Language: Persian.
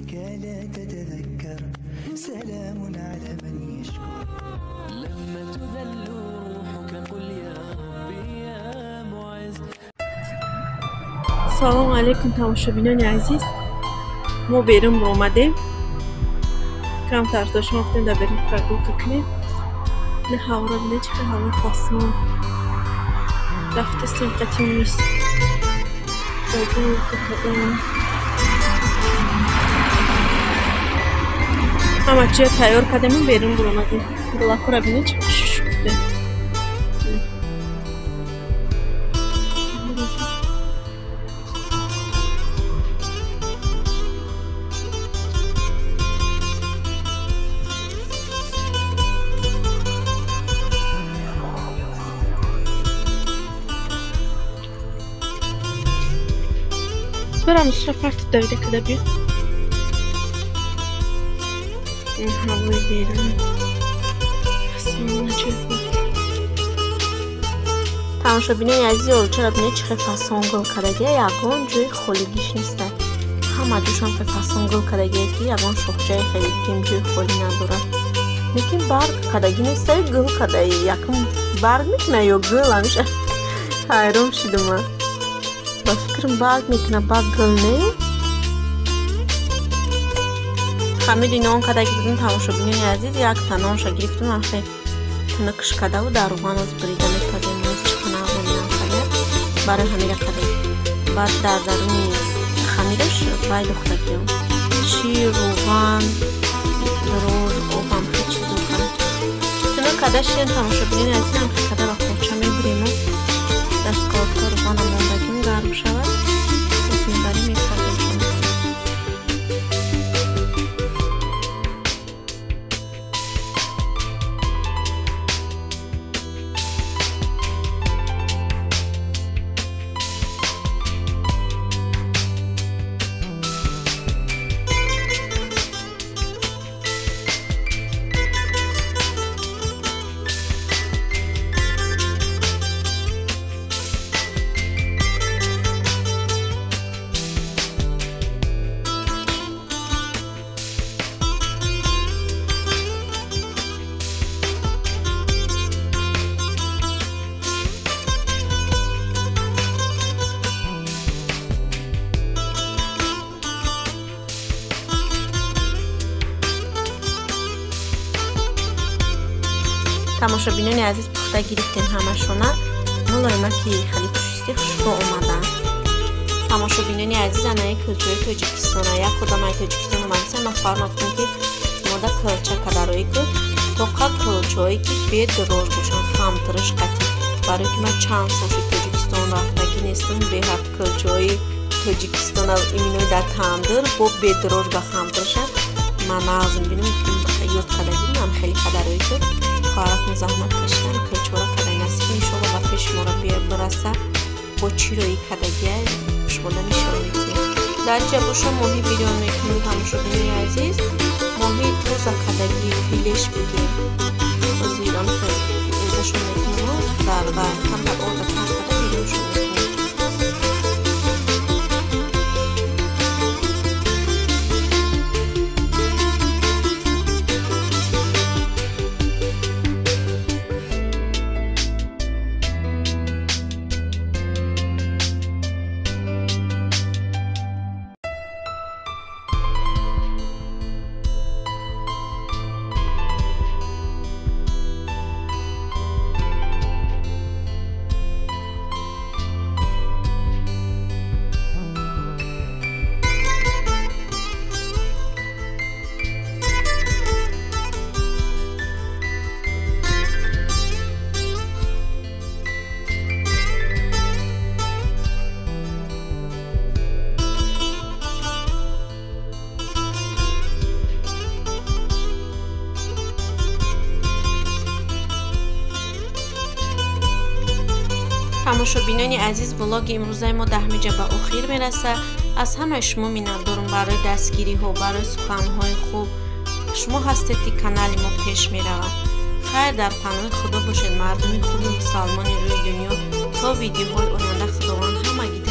منك لا تتذكر سلام على من يشكر لما تذل روحك قل يا ربي يا معز. سلام علیکم تماشاچیان عزیز، ما بیرون اومدیم کم ترس شما گفتیم در بریم پرگو کنیم. نه هوا را بینه چقدر هوا فاسون رفتستیم قطیم نیست بگو کتبیم همه چیه تیار کردیم بیرون اومدیم. گلاکو را بینه چقدر شش گفتیم. برام سرفت دویده کده بیاد این هوای بیرون فاسون چه بود. تماشاچیان عزیز اولچه بینه چه فاسون گل کردگی یکون جوی خالیگیش نیسته. همه دوشان فاسون گل کردگی که یکون شخصای خیلی کم جوی خالی نداره. لیکن برگ کردگی نیسته گل کردگی یکون برگ میکنه یا گل همیشه حیران شدم. با فکرم برگ میکنه برگ گل نه. همه دینان کدایی بودیم تماشاچیان عزیز یک تنانش گرفتم آخه تنکش کده و در روان از بریدن کده نیست چکنه آمونی کده برای همه کده بعد در درونی خمیرش باید دخته کیم شیر روان دروز آب هم خیلی چیز میکنه تنو کده شیر تماشاچیان عزیز هم کده با خوچه میبریم و دستگاه که روان هم موندگیم گرم شود از میبریم میکردیم شما. تماشاچیان عزیز پخته گرفتیم همشونه مولایما که خیلی پوشیستی خوشبو اومدن. تماشاچیان عزیز انای کلچوی تاجیکستانه یک کدام ای تاجیکستان اومدن ما فرمافتیم که ماده کلچه کدروی که توقع کلچوی که بید دروز باشن خامترش قطعی برای که من چند سالشی تاجیکستان رفتگی نیستم به هفت کلچوی تاجیکستان و ایمینوی در تندر با بید دروز با خامترشه من نازم بینم یاد کدگی من خیلی کدروی که کارات زحمت کشیدن کلچورا کدای نصیب انشالله و پیش ما را برسه با چی روی کدگی شمالا نشان میکنیم. در اینجا باشم ماهی ویدیو میکنیم تماشاچیان عزیز ماهی توزا کدگی فیلش بگیم از ایران ازشون میکنیم در باید هم در آرده تر کده ویدیوشون میکنیم. تماشاچیان عزیز ولاگ امروزه ما دهمیجه به آخر میرسه. از همه شما می‌دارم برای دستگیری ها برای سخن های خوب شما هستید که کانال ما پیش میرود. خیر در پناه خدا باشید مردم خوب مسلمان روی دنیا تا ویدیوهای آینده خداوند همگی